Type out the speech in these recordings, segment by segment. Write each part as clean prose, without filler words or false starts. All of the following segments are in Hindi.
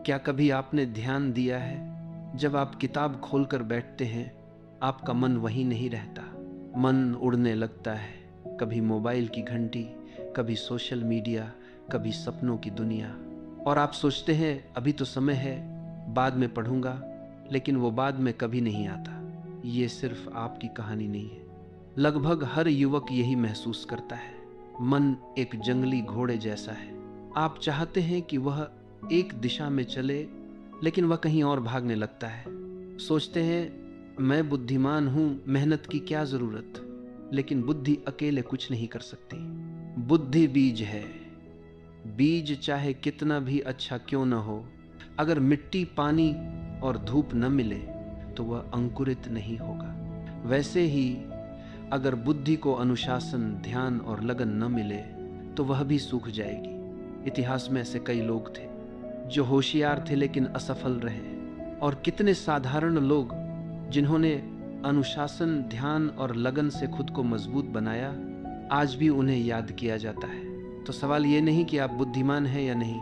क्या कभी आपने ध्यान दिया है, जब आप किताब खोलकर बैठते हैं आपका मन वहीं नहीं रहता, मन उड़ने लगता है। कभी मोबाइल की घंटी, कभी सोशल मीडिया, कभी सपनों की दुनिया। और आप सोचते हैं अभी तो समय है, बाद में पढ़ूंगा, लेकिन वो बाद में कभी नहीं आता। ये सिर्फ आपकी कहानी नहीं है, लगभग हर युवक यही महसूस करता है। मन एक जंगली घोड़े जैसा है। आप चाहते हैं कि वह एक दिशा में चले, लेकिन वह कहीं और भागने लगता है। सोचते हैं मैं बुद्धिमान हूं, मेहनत की क्या जरूरत। लेकिन बुद्धि अकेले कुछ नहीं कर सकती। बुद्धि बीज है। बीज चाहे कितना भी अच्छा क्यों न हो, अगर मिट्टी, पानी और धूप न मिले तो वह अंकुरित नहीं होगा। वैसे ही अगर बुद्धि को अनुशासन, ध्यान और लगन न मिले तो वह भी सूख जाएगी। इतिहास में ऐसे कई लोग थे जो होशियार थे लेकिन असफल रहे, और कितने साधारण लोग जिन्होंने अनुशासन, ध्यान और लगन से खुद को मजबूत बनाया, आज भी उन्हें याद किया जाता है। तो सवाल ये नहीं कि आप बुद्धिमान हैं या नहीं,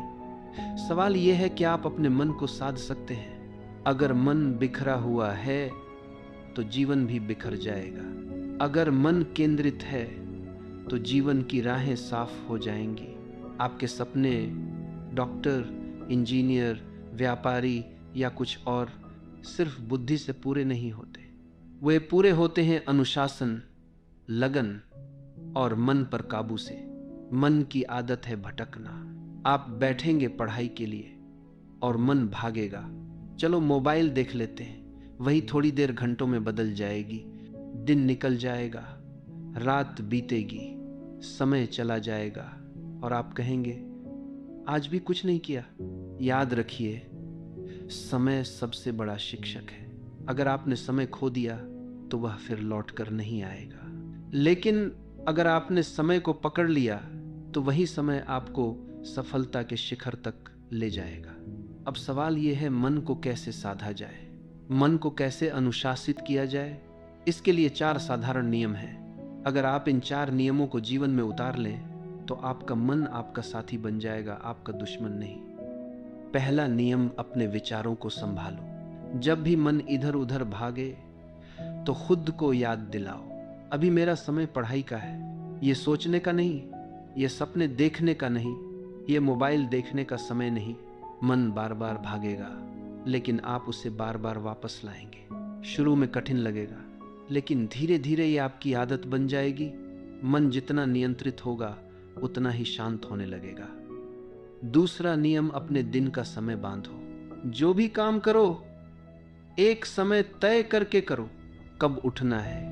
सवाल यह है कि आप अपने मन को साध सकते हैं। अगर मन बिखरा हुआ है तो जीवन भी बिखर जाएगा। अगर मन केंद्रित है तो जीवन की राहें साफ हो जाएंगी। आपके सपने डॉक्टर, इंजीनियर, व्यापारी या कुछ और सिर्फ बुद्धि से पूरे नहीं होते, वे पूरे होते हैं अनुशासन, लगन और मन पर काबू से। मन की आदत है भटकना। आप बैठेंगे पढ़ाई के लिए और मन भागेगा, चलो मोबाइल देख लेते हैं, वही थोड़ी देर घंटों में बदल जाएगी। दिन निकल जाएगा, रात बीतेगी, समय चला जाएगा और आप कहेंगे आज भी कुछ नहीं किया। याद रखिए, समय सबसे बड़ा शिक्षक है। अगर आपने समय खो दिया तो वह फिर लौट कर नहीं आएगा, लेकिन अगर आपने समय को पकड़ लिया तो वही समय आपको सफलता के शिखर तक ले जाएगा। अब सवाल यह है, मन को कैसे साधा जाए, मन को कैसे अनुशासित किया जाए। इसके लिए 4 साधारण नियम हैं। अगर आप इन 4 नियमों को जीवन में उतार लें तो आपका मन आपका साथी बन जाएगा, आपका दुश्मन नहीं। पहला नियम, अपने विचारों को संभालो। जब भी मन इधर उधर भागे तो खुद को याद दिलाओ, अभी मेरा समय पढ़ाई का है, ये सोचने का नहीं, ये सपने देखने का नहीं, ये मोबाइल देखने का समय नहीं। मन बार बार भागेगा, लेकिन आप उसे बार बार वापस लाएंगे। शुरू में कठिन लगेगा, लेकिन धीरे धीरे ये आपकी आदत बन जाएगी। मन जितना नियंत्रित होगा उतना ही शांत होने लगेगा। दूसरा नियम, अपने दिन का समय बांधो। जो भी काम करो एक समय तय करके करो। कब उठना है,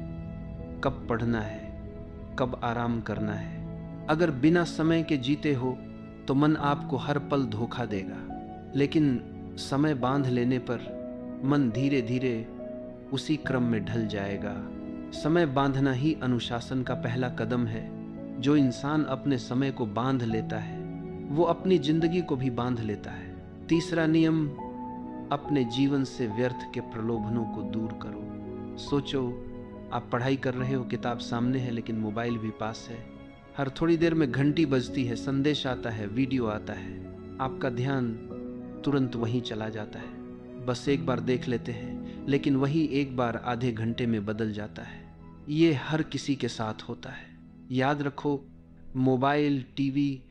कब पढ़ना है, कब आराम करना है। अगर बिना समय के जीते हो तो मन आपको हर पल धोखा देगा, लेकिन समय बांध लेने पर मन धीरे धीरे उसी क्रम में ढल जाएगा। समय बांधना ही अनुशासन का पहला कदम है। जो इंसान अपने समय को बांध लेता है वो अपनी जिंदगी को भी बांध लेता है। तीसरा नियम, अपने जीवन से व्यर्थ के प्रलोभनों को दूर करो। सोचो, आप पढ़ाई कर रहे हो, किताब सामने है, लेकिन मोबाइल भी पास है। हर थोड़ी देर में घंटी बजती है, संदेश आता है, वीडियो आता है, आपका ध्यान तुरंत वहीं चला जाता है। बस एक बार देख लेते हैं, लेकिन वही एक बार आधे घंटे में बदल जाता है। ये हर किसी के साथ होता है। याद रखो, मोबाइल, टीवी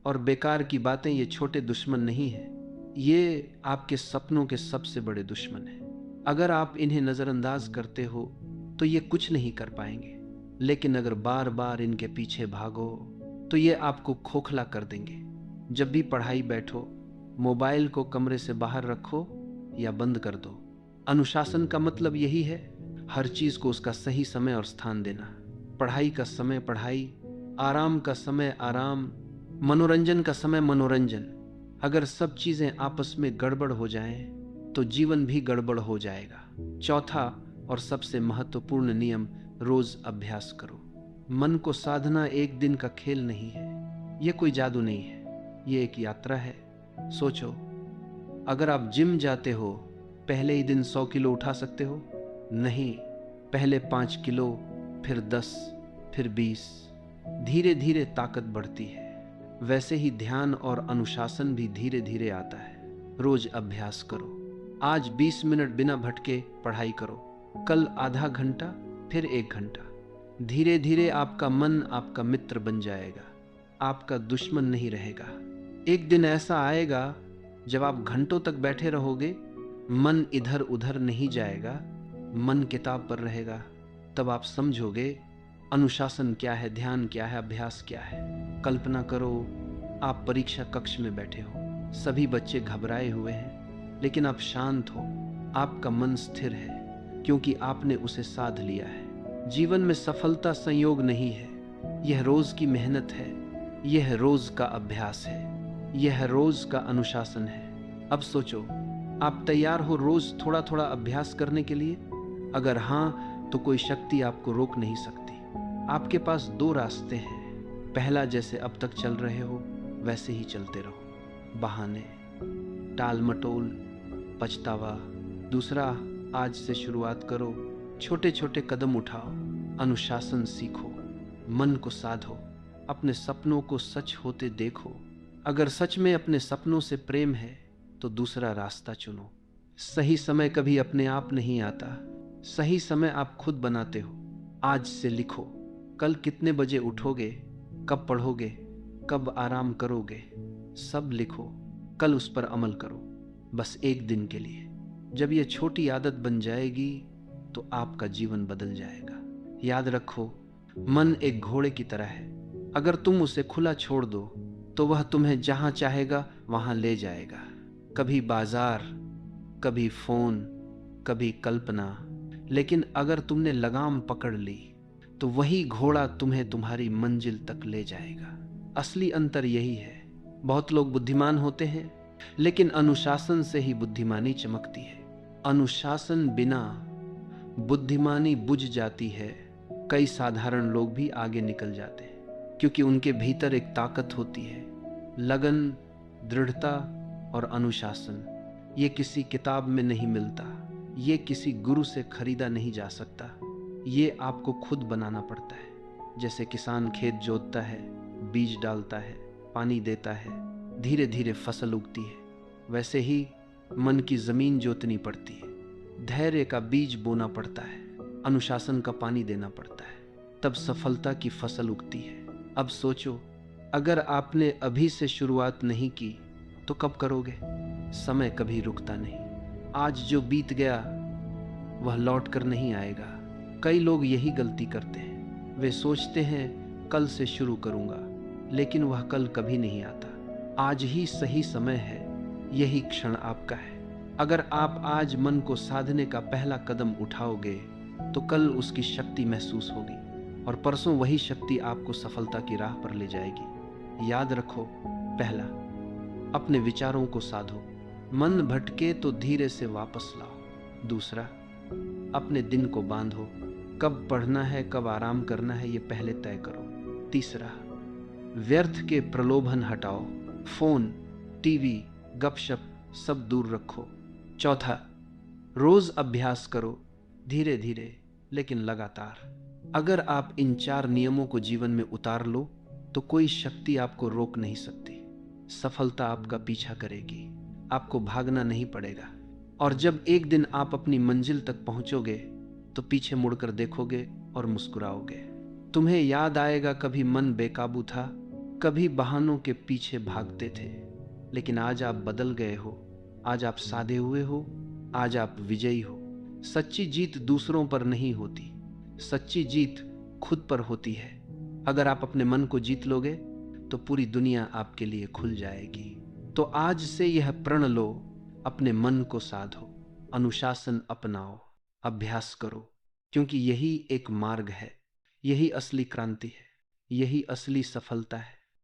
और बेकार की बातें ये छोटे दुश्मन नहीं हैं, ये आपके सपनों के सबसे बड़े दुश्मन हैं। अगर आप इन्हें नज़रअंदाज करते हो तो ये कुछ नहीं कर पाएंगे, लेकिन अगर बार बार इनके पीछे भागो तो ये आपको खोखला कर देंगे। जब भी पढ़ाई बैठो, मोबाइल को कमरे से बाहर रखो या बंद कर दो। अनुशासन का मतलब यही है, हर चीज़ को उसका सही समय और स्थान देना। पढ़ाई का समय पढ़ाई, आराम का समय आराम, मनोरंजन का समय मनोरंजन। अगर सब चीजें आपस में गड़बड़ हो जाएं तो जीवन भी गड़बड़ हो जाएगा। चौथा और सबसे महत्वपूर्ण नियम, रोज अभ्यास करो। मन को साधना एक दिन का खेल नहीं है, यह कोई जादू नहीं है, यह एक यात्रा है। सोचो, अगर आप जिम जाते हो, पहले ही दिन 100 किलो उठा सकते हो? नहीं, पहले 5 किलो, फिर 10, फिर 20। धीरे धीरे ताकत बढ़ती है। वैसे ही ध्यान और अनुशासन भी धीरे धीरे आता है। रोज अभ्यास करो। आज 20 मिनट बिना भटके पढ़ाई करो, कल आधा घंटा, फिर 1 घंटा। धीरे धीरे आपका मन आपका मित्र बन जाएगा, आपका दुश्मन नहीं रहेगा। एक दिन ऐसा आएगा जब आप घंटों तक बैठे रहोगे, मन इधर उधर नहीं जाएगा, मन किताब पर रहेगा। तब आप समझोगे अनुशासन क्या है, ध्यान क्या है, अभ्यास क्या है। कल्पना करो आप परीक्षा कक्ष में बैठे हो, सभी बच्चे घबराए हुए हैं, लेकिन आप शांत हो, आपका मन स्थिर है, क्योंकि आपने उसे साध लिया है। जीवन में सफलता संयोग नहीं है, यह रोज की मेहनत है, यह रोज का अभ्यास है, यह रोज का अनुशासन है। अब सोचो, आप तैयार हो रोज थोड़ा थोड़ा अभ्यास करने के लिए? अगर हाँ, तो कोई शक्ति आपको रोक नहीं सकती। आपके पास 2 रास्ते हैं। पहला, जैसे अब तक चल रहे हो वैसे ही चलते रहो, बहाने, टाल मटोल, पछतावा। दूसरा, आज से शुरुआत करो, छोटे छोटे कदम उठाओ, अनुशासन सीखो, मन को साधो, अपने सपनों को सच होते देखो। अगर सच में अपने सपनों से प्रेम है तो दूसरा रास्ता चुनो। सही समय कभी अपने आप नहीं आता, सही समय आप खुद बनाते हो। आज से लिखो, कल कितने बजे उठोगे, कब पढ़ोगे, कब आराम करोगे, सब लिखो। कल उस पर अमल करो, बस एक दिन के लिए। जब यह छोटी आदत बन जाएगी तो आपका जीवन बदल जाएगा। याद रखो, मन एक घोड़े की तरह है, अगर तुम उसे खुला छोड़ दो तो वह तुम्हें जहां चाहेगा वहां ले जाएगा। कभी बाजार, कभी फोन, कभी कल्पना। लेकिन अगर तुमने लगाम पकड़ ली तो वही घोड़ा तुम्हें तुम्हारी मंजिल तक ले जाएगा। असली अंतर यही है। बहुत लोग बुद्धिमान होते हैं, लेकिन अनुशासन से ही बुद्धिमानी चमकती है। अनुशासन बिना बुद्धिमानी बुझ जाती है। कई साधारण लोग भी आगे निकल जाते हैं, क्योंकि उनके भीतर एक ताकत होती है, लगन, दृढ़ता और अनुशासन। ये किसी किताब में नहीं मिलता, ये किसी गुरु से खरीदा नहीं जा सकता, ये आपको खुद बनाना पड़ता है। जैसे किसान खेत जोतता है, बीज डालता है, पानी देता है, धीरे धीरे फसल उगती है, वैसे ही मन की जमीन जोतनी पड़ती है, धैर्य का बीज बोना पड़ता है, अनुशासन का पानी देना पड़ता है, तब सफलता की फसल उगती है। अब सोचो, अगर आपने अभी से शुरुआत नहीं की तो कब करोगे? समय कभी रुकता नहीं। आज जो बीत गया वह लौट कर नहीं आएगा। कई लोग यही गलती करते हैं, वे सोचते हैं कल से शुरू करूंगा, लेकिन वह कल कभी नहीं आता। आज ही सही समय है, यही क्षण आपका है। अगर आप आज मन को साधने का पहला कदम उठाओगे तो कल उसकी शक्ति महसूस होगी, और परसों वही शक्ति आपको सफलता की राह पर ले जाएगी। याद रखो, पहला, अपने विचारों को साधो, मन भटके तो धीरे से वापस लाओ। दूसरा, अपने दिन को बांधो, कब पढ़ना है कब आराम करना है ये पहले तय करो। तीसरा, व्यर्थ के प्रलोभन हटाओ, फोन, टीवी, गपशप सब दूर रखो। चौथा, रोज अभ्यास करो, धीरे धीरे लेकिन लगातार। अगर आप इन 4 नियमों को जीवन में उतार लो तो कोई शक्ति आपको रोक नहीं सकती। सफलता आपका पीछा करेगी, आपको भागना नहीं पड़ेगा। और जब एक दिन आप अपनी मंजिल तक पहुंचोगे तो पीछे मुड़कर देखोगे और मुस्कुराओगे। तुम्हें याद आएगा कभी मन बेकाबू था, कभी बहानों के पीछे भागते थे, लेकिन आज आप बदल गए हो, आज आप साधे हुए हो, आज आप विजयी हो। सच्ची जीत दूसरों पर नहीं होती, सच्ची जीत खुद पर होती है। अगर आप अपने मन को जीत लोगे तो पूरी दुनिया आपके लिए खुल जाएगी। तो आज से यह प्रण लो, अपने मन को साधो, अनुशासन अपनाओ, अभ्यास करो, क्योंकि यही एक मार्ग है, यही असली क्रांति है, यही असली सफलता है।